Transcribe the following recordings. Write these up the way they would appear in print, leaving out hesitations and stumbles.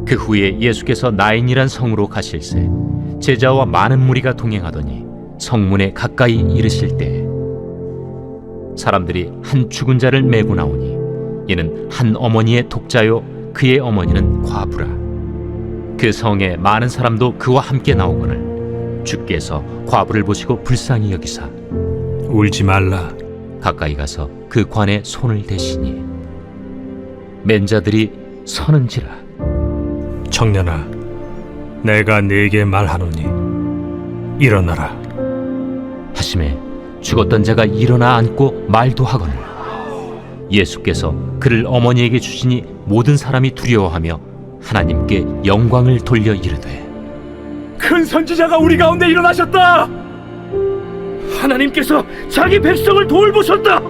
그 후에 예수께서 나인이란 성으로 가실새 제자와 많은 무리가 동행하더니 성문에 가까이 이르실 때 사람들이 한 죽은 자를 메고 나오니 이는 한 어머니의 독자요 그의 어머니는 과부라. 그 성에 많은 사람도 그와 함께 나오거늘 주께서 과부를 보시고 불쌍히 여기사 울지 말라. 가까이 가서 그 관에 손을 대시니 맨자들이 서는지라. 청년아, 내가 네게 말하노니 일어나라. 하심에 죽었던 자가 일어나 앉고 말도 하거늘 예수께서 그를 어머니에게 주시니 모든 사람이 두려워하며 하나님께 영광을 돌려 이르되 큰 선지자가 우리 가운데 일어나셨다. 하나님께서 자기 백성을 돌보셨다.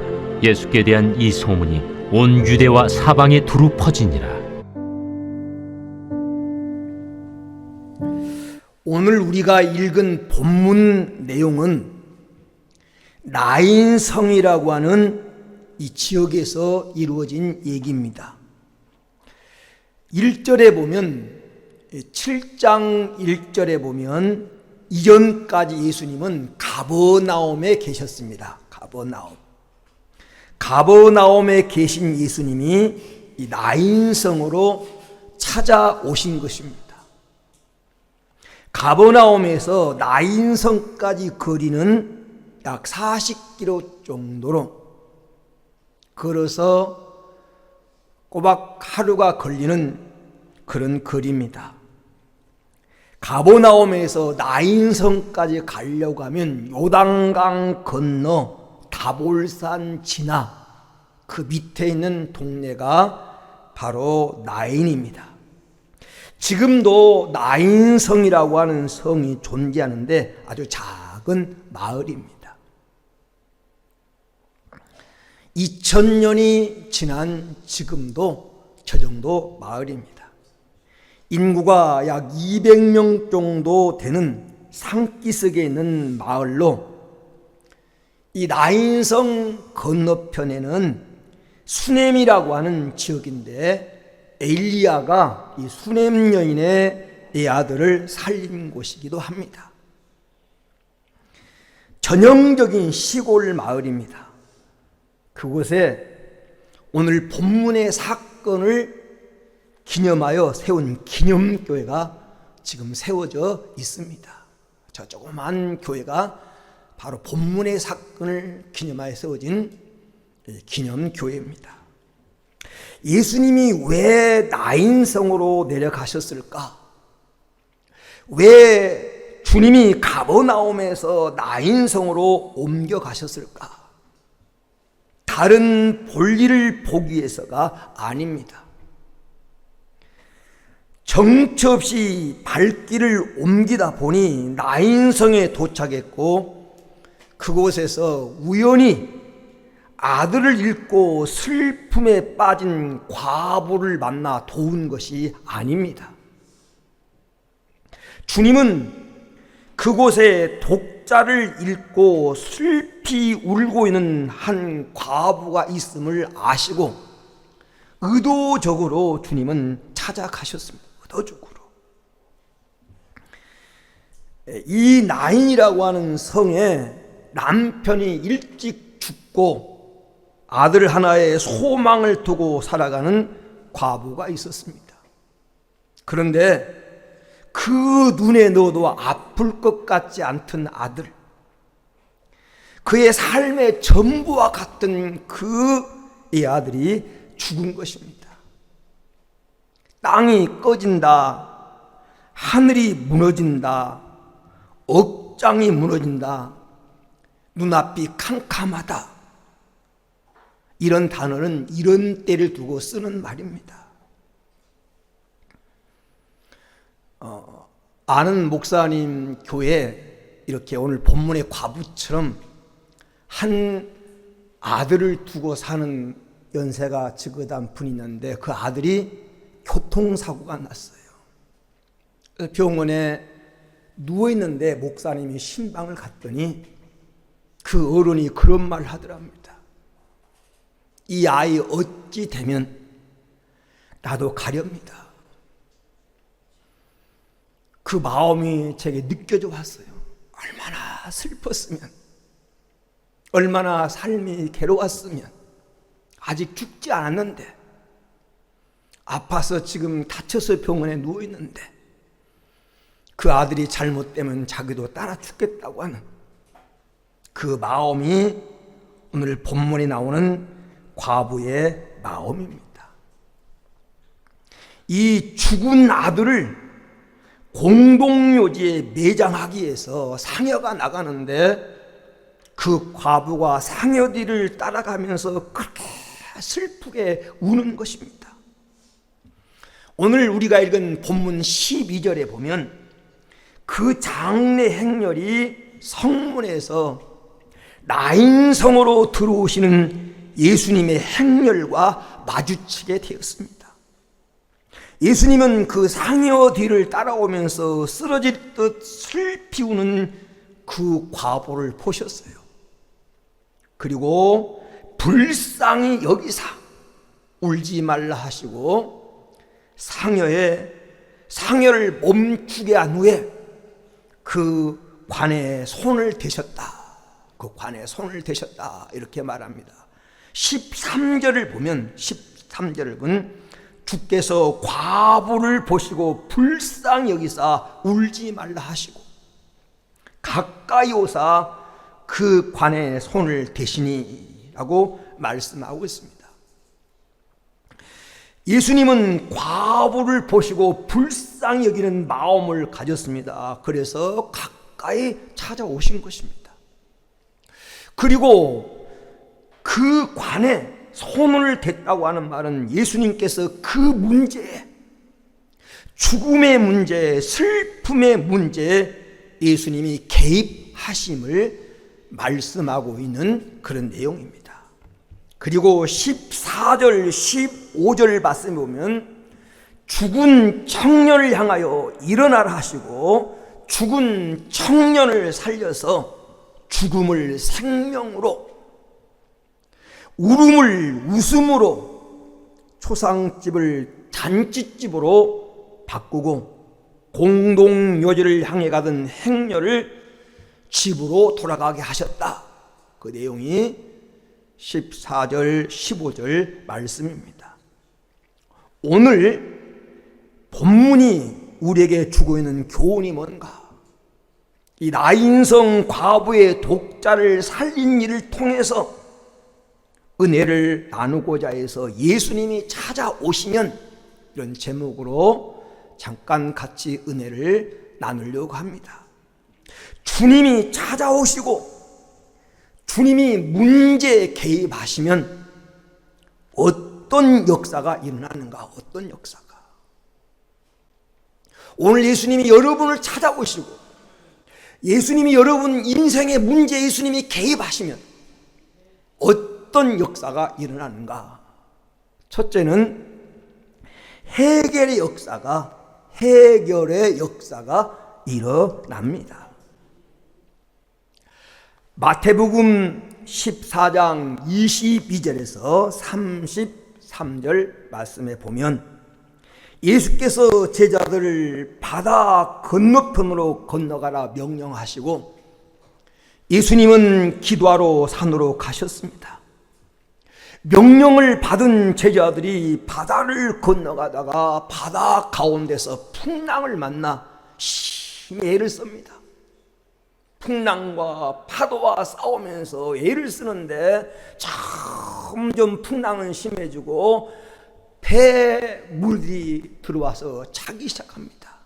예수께 대한 이 소문이 온 유대와 사방에 두루 퍼지니라. 오늘 우리가 읽은 본문 내용은 나인성이라고 하는 이 지역에서 이루어진 얘기입니다. 1절에 보면 7장 1절에 보면 이전까지 예수님은 가버나움에 계셨습니다. 가버나움에 계신 예수님이 이 나인성으로 찾아오신 것입니다. 가버나움에서 나인성까지 거리는 약 40km 정도로 걸어서 꼬박 하루가 걸리는 그런 거리입니다. 가버나움에서 나인성까지 가려고 하면 요단강 건너 다볼산 지나 그 밑에 있는 동네가 바로 나인입니다. 지금도 나인성이라고 하는 성이 존재하는데 아주 작은 마을입니다. 2000년이 지난 지금도 저 정도 마을입니다. 인구가 약 200명 정도 되는 산기슭에 있는 마을로 이 나인성 건너편에는 수넴이라고 하는 지역인데 엘리야가 이 수넴 여인의 아들을 살린 곳이기도 합니다. 전형적인 시골 마을입니다. 그곳에 오늘 본문의 사건을 기념하여 세운 기념교회가 지금 세워져 있습니다. 저 조그만 교회가 바로 본문의 사건을 기념하여 세워진 기념교회입니다. 예수님이 왜 나인성으로 내려가셨을까? 왜 주님이 가버나움에서 나인성으로 옮겨가셨을까? 다른 볼일을 보기 위해서가 아닙니다. 정처 없이 발길을 옮기다 보니 나인성에 도착했고 그곳에서 우연히 아들을 잃고 슬픔에 빠진 과부를 만나 도운 것이 아닙니다. 주님은 그곳에 독자를 잃고 슬피 울고 있는 한 과부가 있음을 아시고 의도적으로 주님은 찾아가셨습니다. 의도적으로. 이 나인이라고 하는 성에 남편이 일찍 죽고 아들 하나의 소망을 두고 살아가는 과부가 있었습니다. 그런데 그 눈에 넣어도 아플 것 같지 않던 아들, 그의 삶의 전부와 같은 이 아들이 죽은 것입니다. 땅이 꺼진다, 하늘이 무너진다, 억장이 무너진다, 눈앞이 캄캄하다, 이런 단어는 이런 때를 두고 쓰는 말입니다. 아는 목사님 교회에 이렇게 오늘 본문의 과부처럼 한 아들을 두고 사는 연세가 지긋한 분이 있는데 그 아들이 교통사고가 났어요. 병원에 누워있는데 목사님이 신방을 갔더니 그 어른이 그런 말을 하더랍니다. 이 아이 어찌 되면 나도 가렵니다. 그 마음이 제게 느껴져 왔어요. 얼마나 슬펐으면, 얼마나 삶이 괴로웠으면, 아직 죽지 않았는데, 아파서 지금 다쳐서 병원에 누워있는데, 그 아들이 잘못되면 자기도 따라 죽겠다고 하는 그 마음이 오늘 본문에 나오는 과부의 마음입니다. 이 죽은 아들을 공동묘지에 매장하기 위해서 상여가 나가는데 그 과부가 상여 뒤를 따라가면서 그렇게 슬프게 우는 것입니다. 오늘 우리가 읽은 본문 12절에 보면 그 장례 행렬이 성문에서 나인성으로 들어오시는 예수님의 행렬과 마주치게 되었습니다. 예수님은 그 상여 뒤를 따라오면서 쓰러질 듯 슬피 우는 그 과부를 보셨어요. 그리고 불쌍히 여기사 울지 말라 하시고 상여를 멈추게 한 후에 그 관에 손을 대셨다. 그 관에 손을 대셨다. 이렇게 말합니다. 13절을 보면 주께서 과부를 보시고 불쌍히 여기사 울지 말라 하시고 가까이 오사 그 관에 손을 대시니 라고 말씀하고 있습니다. 예수님은 과부를 보시고 불쌍히 여기는 마음을 가졌습니다. 그래서 가까이 찾아오신 것입니다. 그리고 그 관에 손을 댔다고 하는 말은 예수님께서 그 문제에, 죽음의 문제, 슬픔의 문제에 예수님이 개입하심을 말씀하고 있는 그런 내용입니다. 그리고 14절, 15절 말씀에 보면 죽은 청년을 향하여 일어나라 하시고 죽은 청년을 살려서 죽음을 생명으로, 울음을 웃음으로, 초상집을 잔치집으로 바꾸고 공동묘지를 향해 가던 행렬을 집으로 돌아가게 하셨다. 그 내용이 14절, 15절 말씀입니다. 오늘 본문이 우리에게 주고 있는 교훈이 뭔가? 이 나인성 과부의 독자를 살린 일을 통해서 은혜를 나누고자 해서 예수님이 찾아오시면, 이런 제목으로 잠깐 같이 은혜를 나누려고 합니다. 주님이 찾아오시고 주님이 문제에 개입하시면 어떤 역사가 일어나는가? 어떤 역사가? 오늘 예수님이 여러분을 찾아오시고 예수님이 여러분 인생의 문제에 예수님이 개입하시면 어떤 역사가 일어나는가? 첫째는 해결의 역사가 일어납니다. 마태복음 14장 22절에서 33절 말씀에 보면 예수께서 제자들을 바다 건너편으로 건너가라 명령하시고 예수님은 기도하러 산으로 가셨습니다. 명령을 받은 제자들이 바다를 건너가다가 바다 가운데서 풍랑을 만나 심히 애를 씁니다. 풍랑과 파도와 싸우면서 애를 쓰는데 점점 풍랑은 심해지고 배에 물이 들어와서 차기 시작합니다.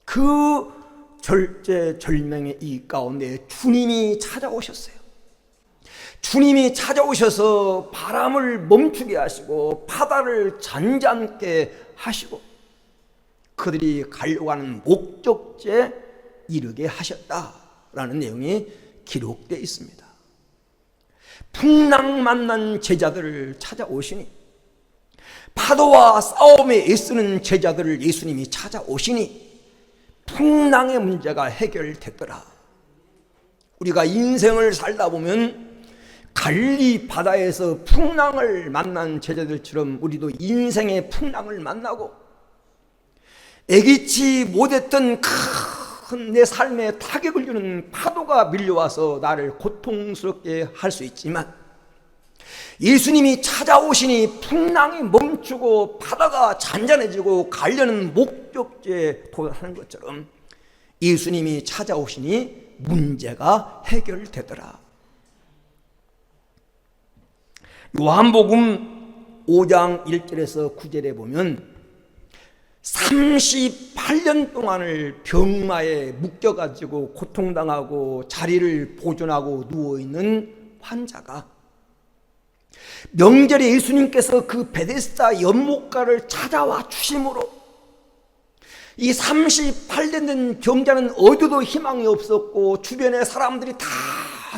그 절제절명의 이 가운데 주님이 찾아오셨어요. 주님이 찾아오셔서 바람을 멈추게 하시고 바다를 잔잔케 하시고 그들이 가려고 하는 목적지에 이르게 하셨다라는 내용이 기록되어 있습니다. 풍랑 만난 제자들을 찾아오시니, 파도와 싸움에 애쓰는 제자들을 예수님이 찾아오시니 풍랑의 문제가 해결됐더라. 우리가 인생을 살다 보면 갈리 바다에서 풍랑을 만난 제자들처럼 우리도 인생의 풍랑을 만나고 예기치 못했던 큰 내 삶에 타격을 주는 파도가 밀려와서 나를 고통스럽게 할 수 있지만, 예수님이 찾아오시니 풍랑이 멈추고 바다가 잔잔해지고 가려는 목적지에 도달하는 것처럼 예수님이 찾아오시니 문제가 해결되더라. 요한복음 5장 1절에서 9절에 보면 38년 동안을 병마에 묶여가지고 고통당하고 자리를 보존하고 누워있는 환자가 명절에 예수님께서 그 베데스다 연못가를 찾아와 주심으로 이 38년 된 병자는 어디도 희망이 없었고 주변의 사람들이 다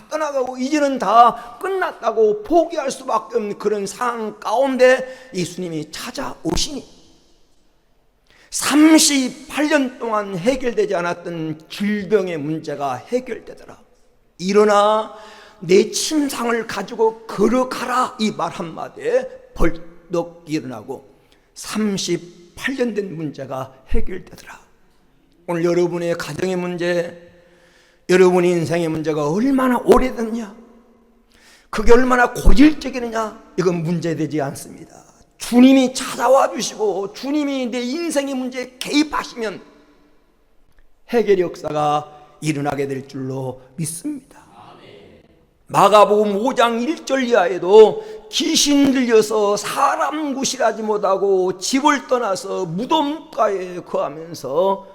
떠나가고 이제는 다 끝났다고 포기할 수밖에 없는 그런 상황 가운데 예수님이 찾아오시니 38년 동안 해결되지 않았던 질병의 문제가 해결되더라. 일어나 내 침상을 가지고 걸어가라, 이 말 한마디에 벌떡 일어나고 38년 된 문제가 해결되더라. 오늘 여러분의 가정의 문제, 여러분의 인생의 문제가 얼마나 오래됐냐, 그게 얼마나 고질적이느냐, 이건 문제되지 않습니다. 주님이 찾아와 주시고 주님이 내 인생의 문제에 개입하시면 해결 역사가 일어나게 될 줄로 믿습니다. 마가복음 5장 1절 이하에도 귀신 들려서 사람 구실하지 못하고 집을 떠나서 무덤가에 거하면서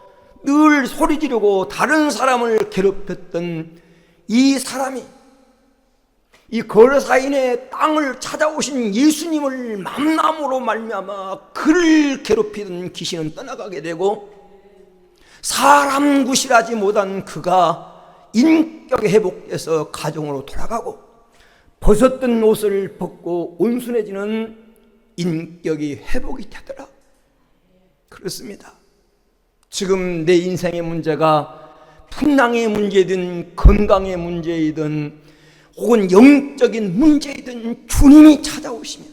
늘 소리 지르고 다른 사람을 괴롭혔던 이 사람이 이 거르사인의 땅을 찾아오신 예수님을 만남으로 말미암아 그를 괴롭히던 귀신은 떠나가게 되고, 사람 구실하지 못한 그가 인격이 회복돼서 가정으로 돌아가고, 벗었던 옷을 벗고 온순해지는 인격이 회복이 되더라. 그렇습니다. 지금 내 인생의 문제가 풍랑의 문제든 건강의 문제이든 혹은 영적인 문제이든 주님이 찾아오시면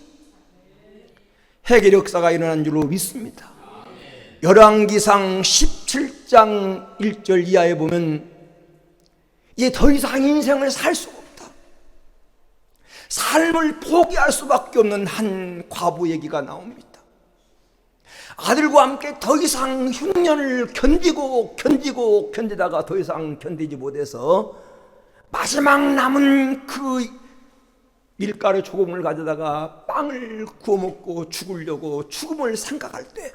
해결 역사가 일어난 줄로 믿습니다. 열왕기상 17장 1절 이하에 보면 이제 더 이상 인생을 살 수가 없다, 삶을 포기할 수밖에 없는 한 과부 얘기가 나옵니다. 아들과 함께 더 이상 흉년을 견디다가 더 이상 견디지 못해서 마지막 남은 그 밀가루 조금을 가져다가 빵을 구워 먹고 죽으려고 죽음을 생각할 때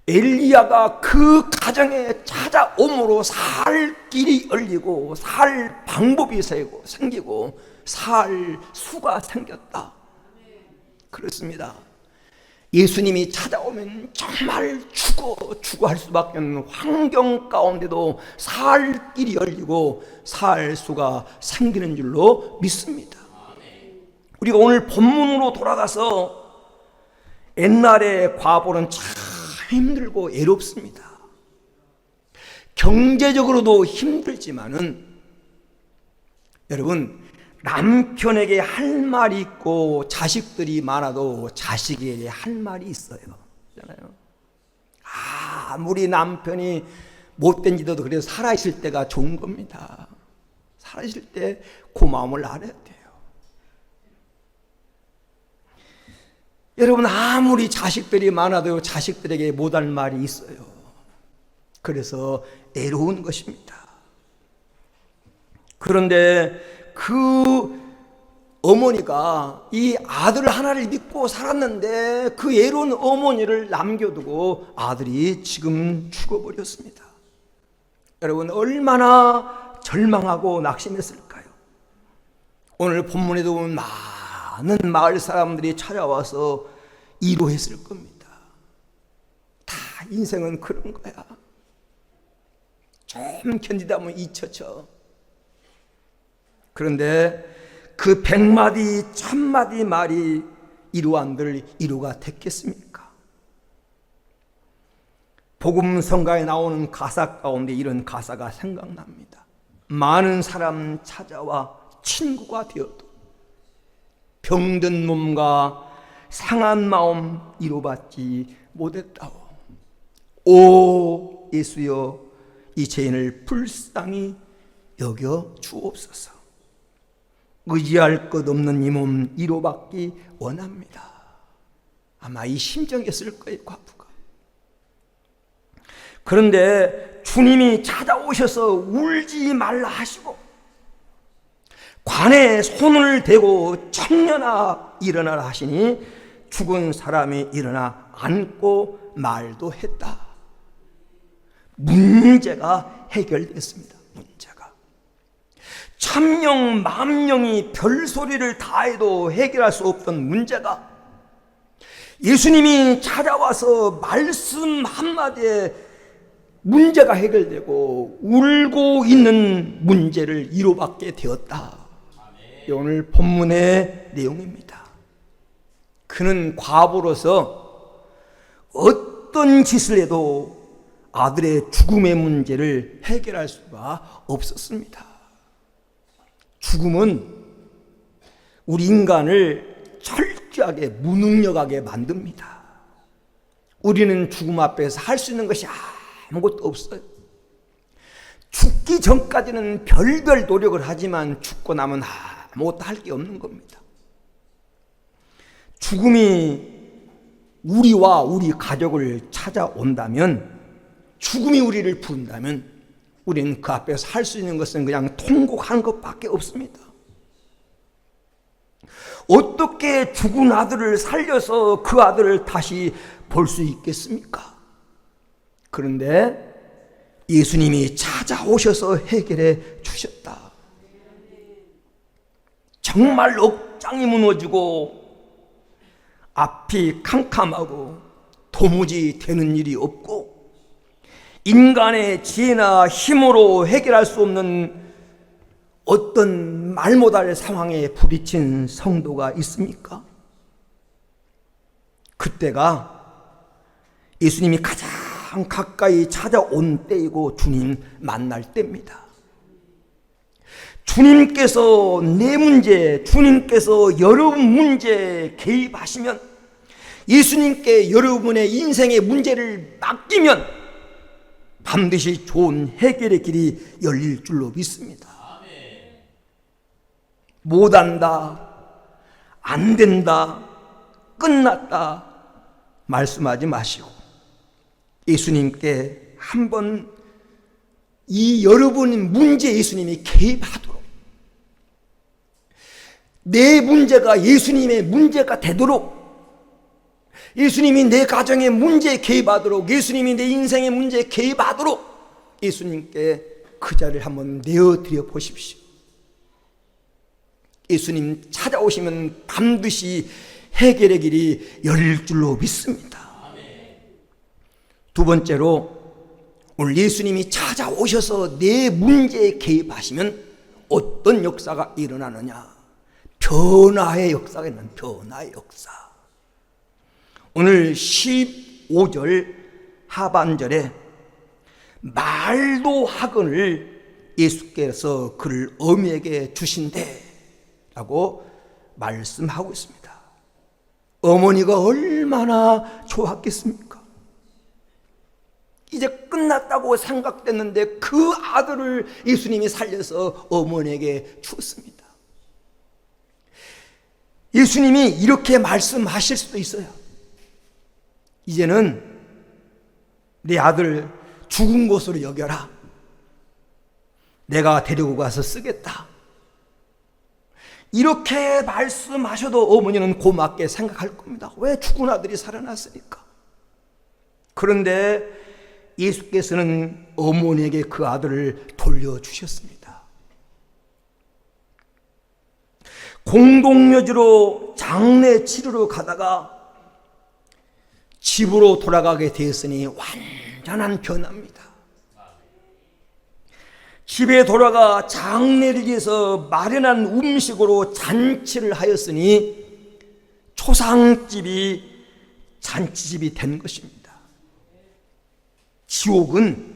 엘리야가 그 가정에 찾아옴으로 살 길이 열리고 살 방법이 생기고 살 수가 생겼다. 그렇습니다. 예수님이 찾아오면 정말 죽어 할 수밖에 없는 환경 가운데도 살 길이 열리고 살 수가 생기는 줄로 믿습니다. 우리가 오늘 본문으로 돌아가서 옛날의 과부는 참 힘들고 애롭습니다. 경제적으로도 힘들지만은 여러분, 남편에게 할 말이 있고 자식들이 많아도 자식에게 할 말이 있어요. 아무리 남편이 못된 짓도 그래도 살아있을 때가 좋은 겁니다. 살아있을 때 고마움을 알아야 돼요. 여러분, 아무리 자식들이 많아도 자식들에게 못할 말이 있어요. 그래서 애로운 것입니다. 그런데 그 어머니가 이 아들 하나를 믿고 살았는데 그 애로운 어머니를 남겨두고 아들이 지금 죽어버렸습니다. 여러분, 얼마나 절망하고 낙심했을까요? 오늘 본문에도 보면 많은 마을 사람들이 찾아와서 위로했을 겁니다. 다 인생은 그런 거야. 좀 견디다 보면 잊혀져. 그런데 그 100마디 1000마디 말이 이루한들 이루가 됐겠습니까? 복음성가에 나오는 가사 가운데 이런 가사가 생각납니다. 많은 사람 찾아와 친구가 되어도 병든 몸과 상한 마음 이루받지 못했다오. 오 예수여, 이 죄인을 불쌍히 여겨 주옵소서. 의지할 것 없는 이 몸 위로받기 원합니다. 아마 이 심정이었을 거예요, 과부가. 그런데 주님이 찾아오셔서 울지 말라 하시고 관에 손을 대고 청년아 일어나라 하시니 죽은 사람이 일어나 앉고 말도 했다. 문제가 해결됐습니다. 문제가. 천명 만명이 별소리를 다해도 해결할 수 없던 문제가 예수님이 찾아와서 말씀 한마디에 문제가 해결되고 울고 있는 문제를 위로받게 되었다. 오늘 본문의 내용입니다. 그는 과부로서 어떤 짓을 해도 아들의 죽음의 문제를 해결할 수가 없었습니다. 죽음은 우리 인간을 철저하게 무능력하게 만듭니다. 우리는 죽음 앞에서 할 수 있는 것이 아무것도 없어요. 죽기 전까지는 별별 노력을 하지만 죽고 나면 아무것도 할 게 없는 겁니다. 죽음이 우리와 우리 가족을 찾아온다면, 죽음이 우리를 부른다면 우리는 그 앞에서 할 수 있는 것은 그냥 통곡하는 것밖에 없습니다. 어떻게 죽은 아들을 살려서 그 아들을 다시 볼 수 있겠습니까? 그런데 예수님이 찾아오셔서 해결해 주셨다. 정말 억장이 무너지고 앞이 캄캄하고 도무지 되는 일이 없고 인간의 지혜나 힘으로 해결할 수 없는 어떤 말 못할 상황에 부딪힌 성도가 있습니까? 그때가 예수님이 가장 가까이 찾아온 때이고 주님 만날 때입니다. 주님께서 내 문제, 주님께서 여러분 문제에 개입하시면, 예수님께 여러분의 인생의 문제를 맡기면 반드시 좋은 해결의 길이 열릴 줄로 믿습니다. 못한다, 안 된다, 끝났다 말씀하지 마시고 예수님께 한번 이 여러분 문제 예수님이 개입하도록, 내 문제가 예수님의 문제가 되도록, 예수님이 내 가정의 문제에 개입하도록, 예수님이 내 인생의 문제에 개입하도록 예수님께 그 자리를 한번 내어드려 보십시오. 예수님 찾아오시면 반드시 해결의 길이 열릴 줄로 믿습니다. 두 번째로, 오늘 예수님이 찾아오셔서 내 문제에 개입하시면 어떤 역사가 일어나느냐? 변화의 역사가 있는 변화의 역사. 오늘 15절 하반절에 말도 학원을 예수께서 그를 어미에게 주신대 라고 말씀하고 있습니다. 어머니가 얼마나 좋았겠습니까? 이제 끝났다고 생각됐는데 그 아들을 예수님이 살려서 어머니에게 주었습니다. 예수님이 이렇게 말씀하실 수도 있어요. 이제는 내 아들 죽은 것으로 여겨라. 내가 데리고 가서 쓰겠다. 이렇게 말씀하셔도 어머니는 고맙게 생각할 겁니다. 왜 죽은 아들이 살아났으니까. 그런데 예수께서는 어머니에게 그 아들을 돌려주셨습니다. 공동묘지로 장례 치르러 가다가 집으로 돌아가게 되었으니 완전한 변화입니다. 집에 돌아가 장례를 위해서 마련한 음식으로 잔치를 하였으니 초상집이 잔치집이 된 것입니다. 지옥은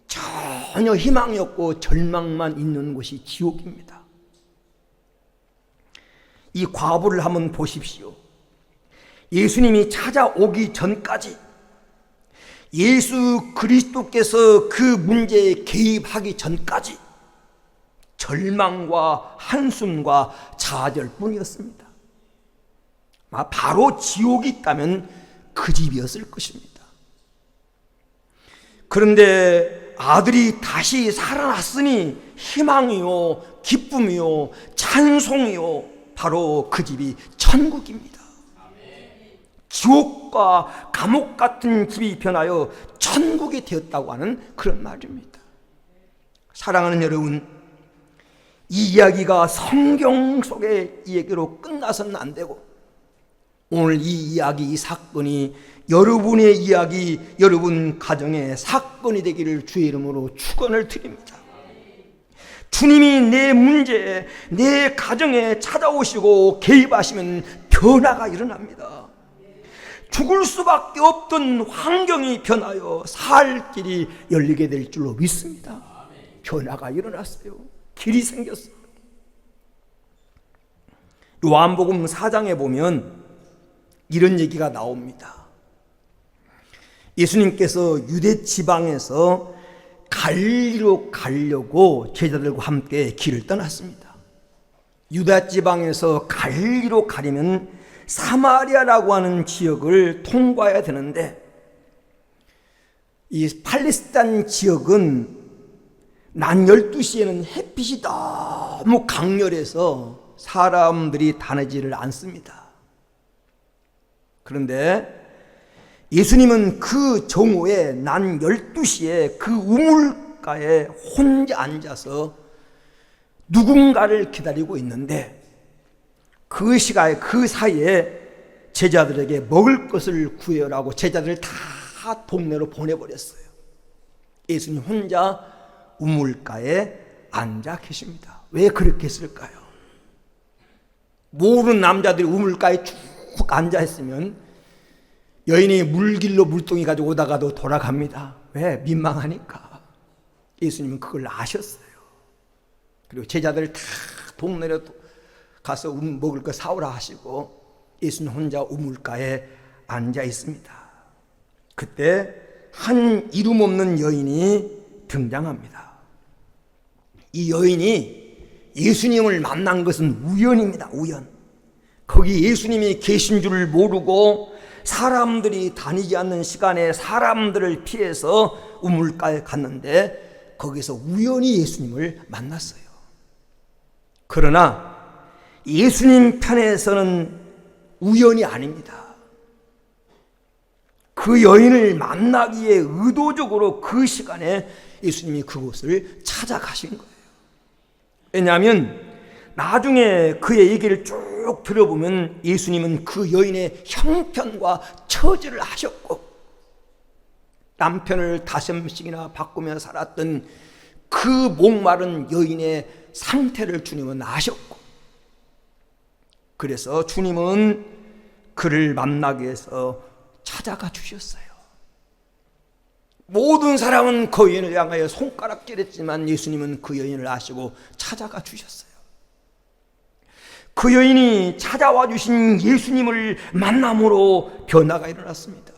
전혀 희망이 없고 절망만 있는 곳이 지옥입니다. 이 과부를 한번 보십시오. 예수님이 찾아오기 전까지 예수 그리스도께서 그 문제에 개입하기 전까지 절망과 한숨과 좌절뿐이었습니다. 바로 지옥이 있다면 그 집이었을 것입니다. 그런데 아들이 다시 살아났으니 희망이요, 기쁨이요, 찬송이요, 바로 그 집이 천국입니다. 지옥과 감옥 같은 집이 변하여 천국이 되었다고 하는 그런 말입니다. 사랑하는 여러분, 이 이야기가 성경 속의 이야기로 끝나서는 안 되고, 오늘 이 이야기, 이 사건이 여러분의 이야기, 여러분 가정의 사건이 되기를 주의 이름으로 축원을 드립니다. 주님이 내 문제에, 내 가정에 찾아오시고 개입하시면 변화가 일어납니다. 죽을 수밖에 없던 환경이 변하여 살 길이 열리게 될 줄로 믿습니다. 변화가 일어났어요. 길이 생겼어요. 요한복음 4장에 보면 이런 얘기가 나옵니다. 예수님께서 유대 지방에서 갈리로 가려고 제자들과 함께 길을 떠났습니다. 유다 지방에서 갈리로 가려면 사마리아라고 하는 지역을 통과해야 되는데, 이 팔레스타인 지역은 낮 12시에는 햇빛이 너무 강렬해서 사람들이 다니지를 않습니다. 그런데 예수님은 그 정오에 낮 12시에 그 우물가에 혼자 앉아서 누군가를 기다리고 있는데, 그 시간에, 그 사이에 제자들에게 먹을 것을 구해라고 제자들을 다 동네로 보내버렸어요. 예수님 혼자 우물가에 앉아 계십니다. 왜 그렇게 했을까요? 모르는 남자들이 우물가에 쭉 앉아 있으면 여인이 물길로 물동이 가지고 오다가도 돌아갑니다. 왜? 민망하니까. 예수님은 그걸 아셨어요. 그리고 제자들 다 동네로 가서 먹을 거 사오라 하시고 예수님 혼자 우물가에 앉아 있습니다. 그때 한 이름 없는 여인이 등장합니다. 이 여인이 예수님을 만난 것은 우연입니다. 우연. 거기 예수님이 계신 줄 모르고 사람들이 다니지 않는 시간에 사람들을 피해서 우물가에 갔는데 거기서 우연히 예수님을 만났어요. 그러나 예수님 편에서는 우연이 아닙니다. 그 여인을 만나기에 의도적으로 그 시간에 예수님이 그곳을 찾아가신 거예요. 왜냐하면 나중에 그의 얘기를 쭉 들어보면 예수님은 그 여인의 형편과 처지를 아셨고, 남편을 5번씩이나 바꾸며 살았던 그 목마른 여인의 상태를 주님은 아셨고, 그래서 주님은 그를 만나기 위해서 찾아가 주셨어요. 모든 사람은 그 여인을 향하여 손가락질했지만 예수님은 그 여인을 아시고 찾아가 주셨어요. 그 여인이 찾아와 주신 예수님을 만남으로 변화가 일어났습니다.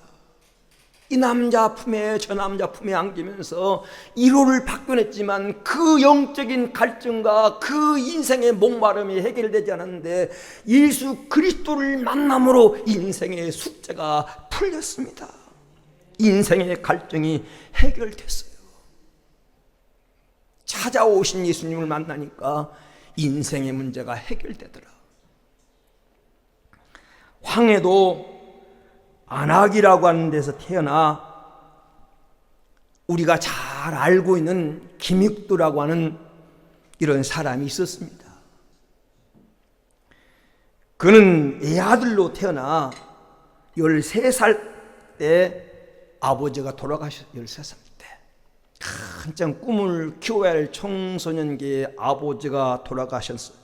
이 남자 품에 저 남자 품에 안기면서 위로를 받곤 했지만 그 영적인 갈증과 그 인생의 목마름이 해결되지 않았는데 예수 그리스도를 만남으로 인생의 숙제가 풀렸습니다. 인생의 갈증이 해결됐어요. 찾아오신 예수님을 만나니까 인생의 문제가 해결되더라. 황해도 안악이라고 하는 데서 태어나 우리가 잘 알고 있는 김익두라고 하는 이런 사람이 있었습니다. 그는 애아들로 태어나 13살 때 아버지가 돌아가셨어요. 13살 때 한창 꿈을 키워야 할 청소년기에 아버지가 돌아가셨어요.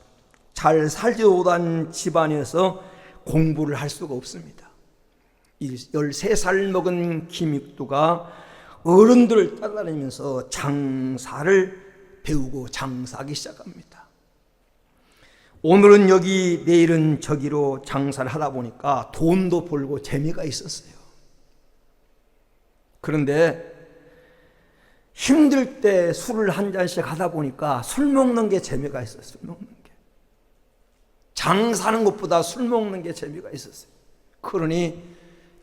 잘 살지 못한 집안에서 공부를 할 수가 없습니다. 13살 먹은 김익두가 어른들을 따라다니면서 장사를 배우고 장사하기 시작합니다. 오늘은 여기 내일은 저기로 장사를 하다 보니까 돈도 벌고 재미가 있었어요. 그런데 힘들 때 술을 한 잔씩 하다 보니까 술 먹는 게 재미가 있어요. 술 먹는 게. 장사하는 것보다 술 먹는 게 재미가 있었어요. 그러니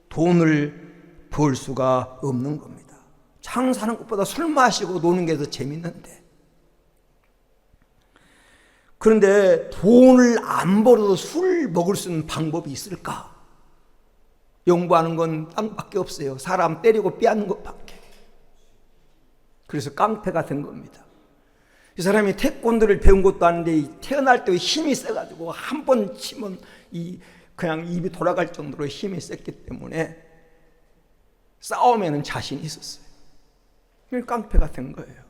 돈을 벌 수가 없는 겁니다. 장사하는 것보다 술 마시고 노는 게 더 재밌는데. 그런데 돈을 안 벌어도 술 먹을 수 있는 방법이 있을까? 연구하는 건 땅밖에 없어요. 사람 때리고 빼앗는 것밖에. 그래서 깡패가 된 겁니다. 이 사람이 태권도를 배운 것도 아닌데 태어날 때 힘이 세가지고 한 번 치면 그냥 입이 돌아갈 정도로 힘이 셌기 때문에 싸움에는 자신이 있었어요. 깡패가 된 거예요.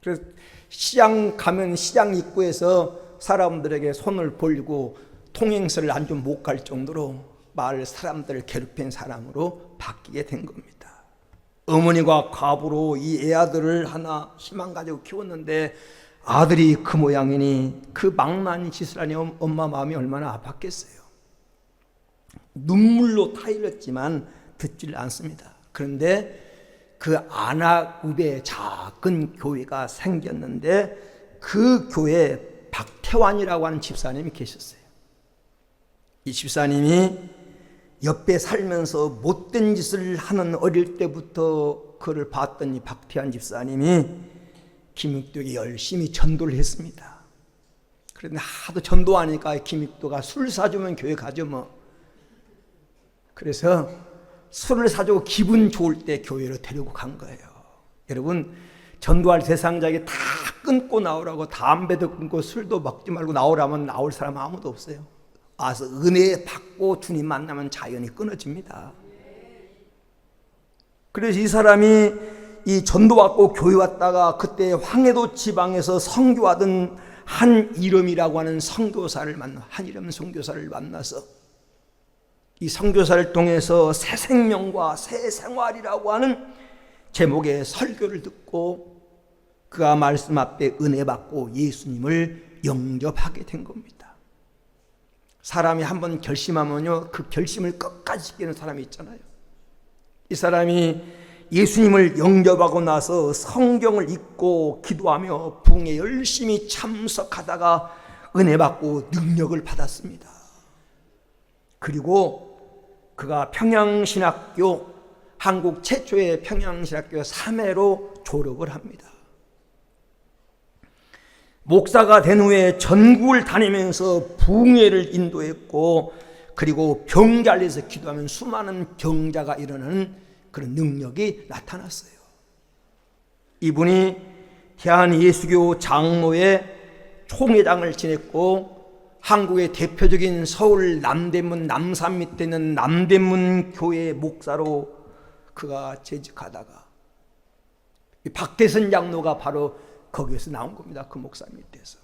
그래서 시장 가면 시장 입구에서 사람들에게 손을 벌리고 통행서를 안 좀 못 갈 정도로 마을 사람들을 괴롭힌 사람으로 바뀌게 된 겁니다. 어머니가 과부로 이 애아들을 하나 희망 가지고 키웠는데 아들이 그 모양이니 그 망나니 짓을 하니 엄마 마음이 얼마나 아팠겠어요. 눈물로 타일렀지만 듣질 않습니다. 그런데 그 안악읍에 작은 교회가 생겼는데 그 교회에 박태환이라고 하는 집사님이 계셨어요. 이 집사님이 옆에 살면서 못된 짓을 하는 어릴 때부터 그를 봤더니 박태환 집사님이 김익도에게 열심히 전도를 했습니다. 그런데 하도 전도하니까 김익도가 술 사주면 교회 가죠 뭐. 그래서 술을 사주고 기분 좋을 때 교회로 데리고 간 거예요. 여러분, 전도할 대상자에게 다 끊고 나오라고 담배도 끊고 술도 먹지 말고 나오라면 나올 사람 아무도 없어요. 와서 은혜 받고 주님 만나면 자연히 끊어집니다. 그래서 이 사람이 이 전도받고 교회 왔다가 그때 황해도 지방에서 선교하던 한이름이라고 하는 선교사를 한이름 선교사를 만나서 이 선교사를 통해서 새 생명과 새 생활이라고 하는 제목의 설교를 듣고 그가 말씀 앞에 은혜 받고 예수님을 영접하게 된 겁니다. 사람이 한번 결심하면요, 그 결심을 끝까지 지키는 사람이 있잖아요. 이 사람이 예수님을 영접하고 나서 성경을 읽고 기도하며 부흥에 열심히 참석하다가 은혜 받고 능력을 받았습니다. 그리고 그가 평양신학교, 한국 최초의 평양신학교 3회로 졸업을 합니다. 목사가 된 후에 전국을 다니면서 부흥회를 인도했고, 그리고 병자리에서 기도하면 수많은 병자가 일어나는 그런 능력이 나타났어요. 이분이 대한예수교 장로회 총회장을 지냈고, 한국의 대표적인 서울 남대문 남산 밑에 있는 남대문 교회 목사로 그가 재직하다가 박대선 장로가 바로 거기에서 나온 겁니다. 그 목사 밑에서.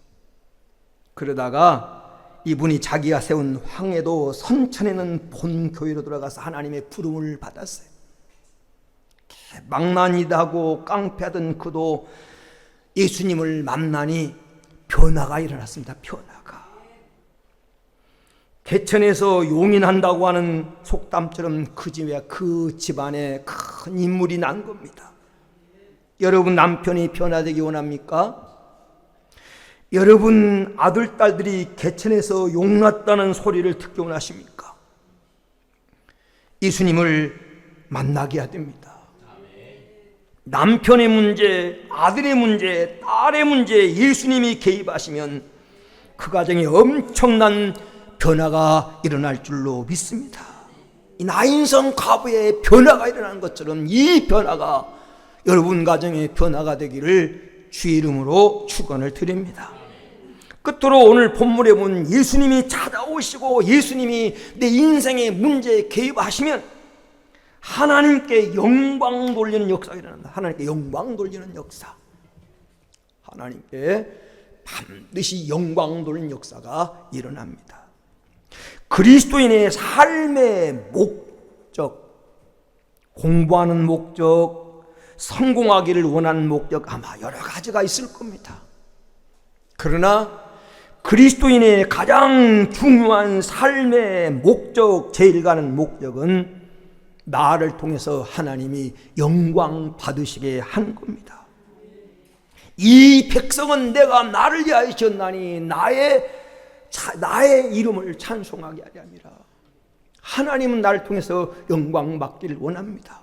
그러다가 이분이 자기가 세운 황해도 선천에는 본교회로 들어가서 하나님의 부름을 받았어요. 망나니다고 깡패하던 그도 예수님을 만나니 변화가 일어났습니다. 변화가. 개천에서 용인한다고 하는 속담처럼 그 집에 그 집안에 큰 인물이 난 겁니다. 여러분 남편이 변화되기 원합니까? 여러분 아들, 딸들이 개천에서 용났다는 소리를 듣기 원하십니까? 예수님을 만나게 해야 됩니다. 남편의 문제, 아들의 문제, 딸의 문제 예수님이 개입하시면 그 가정에 엄청난 변화가 일어날 줄로 믿습니다. 이 나인성 과부의 변화가 일어나는 것처럼 이 변화가 여러분 가정의 변화가 되기를 주의 이름으로 축원을 드립니다. 끝으로 오늘 본문에 본 예수님이 찾아오시고 예수님이 내 인생의 문제에 개입하시면 하나님께 영광 돌리는 역사가 일어납니다. 하나님께 영광 돌리는 역사. 하나님께 반드시 영광 돌리는 역사가 일어납니다. 그리스도인의 삶의 목적, 공부하는 목적, 성공하기를 원하는 목적 아마 여러 가지가 있을 겁니다. 그러나 그리스도인의 가장 중요한 삶의 목적, 제일 가는 목적은 나를 통해서 하나님이 영광 받으시게 한 겁니다. 이 백성은 내가 나를 위하여 지었나니 나의 이름을 찬송하게 하리 함이라. 하나님은 나를 통해서 영광 받기를 원합니다.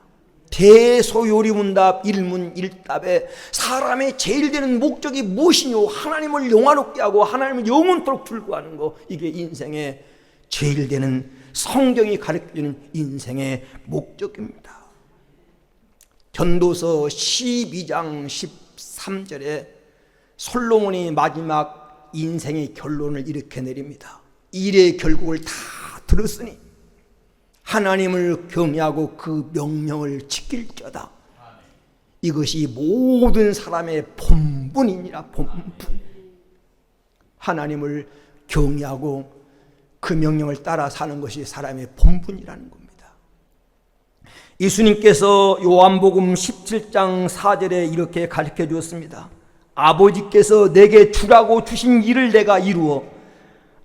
대소요리문답 일문일답에 사람의 제일 되는 목적이 무엇이뇨? 하나님을 영화롭게 하고 하나님을 영원토록 즐거워하는 거, 이게 인생의 제일 되는, 성경이 가르쳐주는 인생의 목적입니다. 전도서 12장 13절에 솔로몬이 마지막 인생의 결론을 이렇게 내립니다. 일의 결국을 다 들었으니 하나님을 경외하고 그 명령을 지킬지어다. 이것이 모든 사람의 본분이니라. 본분. 하나님을 경외하고 그 명령을 따라 사는 것이 사람의 본분이라는 겁니다. 예수님께서 요한복음 17장 4절에 이렇게 가르쳐 주었습니다. 아버지께서 내게 주라고 주신 일을 내가 이루어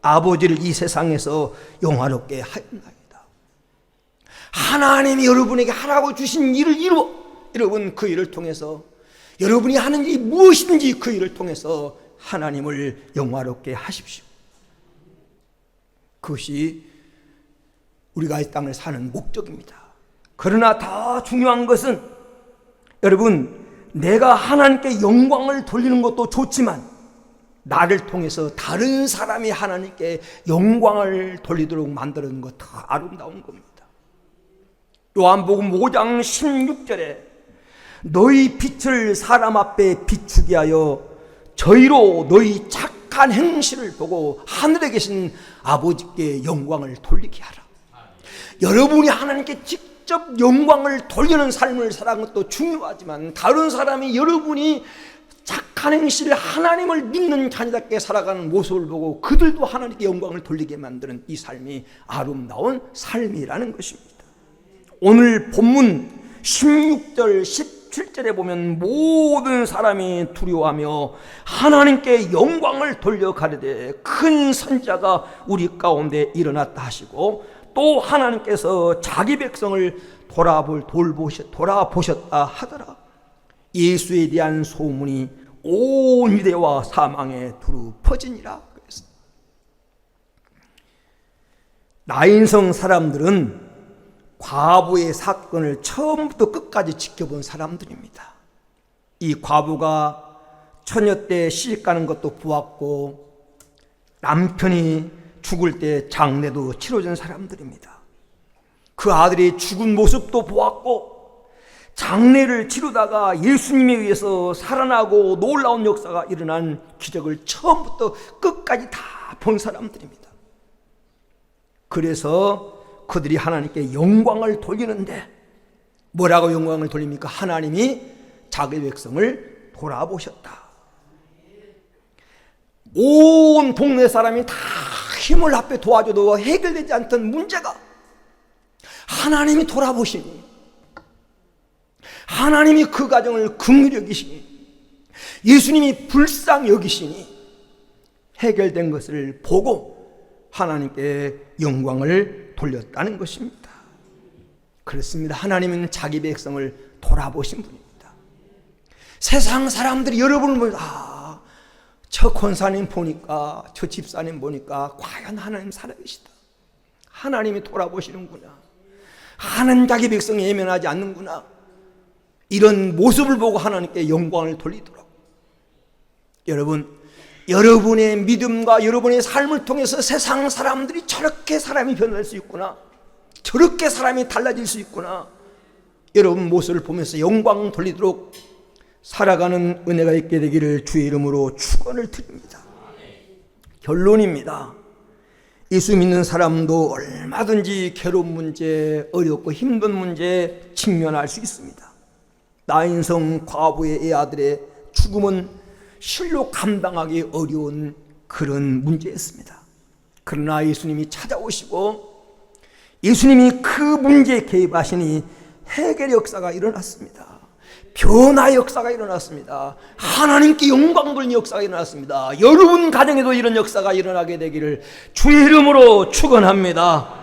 아버지를 이 세상에서 영화롭게 하였나이다. 하나님이 여러분에게 하라고 주신 일을 이루어, 여러분 그 일을 통해서, 여러분이 하는 일이 무엇인지 그 일을 통해서 하나님을 영화롭게 하십시오. 그것이 우리가 이 땅을 사는 목적입니다. 그러나 더 중요한 것은, 여러분, 내가 하나님께 영광을 돌리는 것도 좋지만 나를 통해서 다른 사람이 하나님께 영광을 돌리도록 만드는 것, 더 아름다운 겁니다. 요한복음 5장 16절에 너희 빛을 사람 앞에 비추게 하여 저희로 너희 착한 행실을 보고 하늘에 계신 아버지께 영광을 돌리게 하라. 여러분이 하나님께 직접 영광을 돌리는 삶을 살아가는 것도 중요하지만, 다른 사람이 여러분이 착한 행실을, 하나님을 믿는 자녀답게 살아가는 모습을 보고 그들도 하나님께 영광을 돌리게 만드는 이 삶이 아름다운 삶이라는 것입니다. 오늘 본문 16절 17절에 보면 모든 사람이 두려워하며 하나님께 영광을 돌려 가르되 큰 선지자가 우리 가운데 일어났다 하시고, 또 하나님께서 자기 백성을 돌아보셨다 하더라. 예수에 대한 소문이 온 유대와 사망에 두루 퍼지니라. 나인성 사람들은 과부의 사건을 처음부터 끝까지 지켜본 사람들입니다. 이 과부가 처녀 때 시집 가는 것도 보았고 남편이 죽을 때 장례도 치러준 사람들입니다. 그 아들이 죽은 모습도 보았고 장례를 치르다가 예수님에 의해서 살아나고 놀라운 역사가 일어난 기적을 처음부터 끝까지 다 본 사람들입니다. 그래서 그들이 하나님께 영광을 돌리는데, 뭐라고 영광을 돌립니까? 하나님이 자기 백성을 돌아보셨다. 온 동네 사람이 다 힘을 합해 도와줘도 해결되지 않던 문제가 하나님이 돌아보시니, 하나님이 그 가정을 긍휼히 여기시니, 예수님이 불쌍히 여기시니 해결된 것을 보고 하나님께 영광을 돌렸다는 것입니다. 그렇습니다. 하나님은 자기 백성을 돌아보신 분입니다. 세상 사람들이 여러분을 보면 저 권사님 보니까, 저 집사님 보니까 과연 하나님 살아계시다, 하나님이 돌아보시는구나, 하나님 자기 백성이 예면하지 않는구나, 이런 모습을 보고 하나님께 영광을 돌리도록, 여러분의 믿음과 여러분의 삶을 통해서 세상 사람들이 저렇게 사람이 변할 수 있구나, 저렇게 사람이 달라질 수 있구나, 여러분 모습을 보면서 영광 돌리도록 살아가는 은혜가 있게 되기를 주의 이름으로 축원을 드립니다. 결론입니다. 예수 믿는 사람도 얼마든지 괴로운 문제, 어렵고 힘든 문제에 직면할 수 있습니다. 나인성 과부의 애아들의 죽음은 실로 감당하기 어려운 그런 문제였습니다. 그러나 예수님이 찾아오시고 예수님이 그 문제에 개입하시니 해결의 역사가 일어났습니다. 변화의 역사가 일어났습니다. 하나님께 영광 돌리는 역사가 일어났습니다. 여러분 가정에도 이런 역사가 일어나게 되기를 주의 이름으로 축원합니다.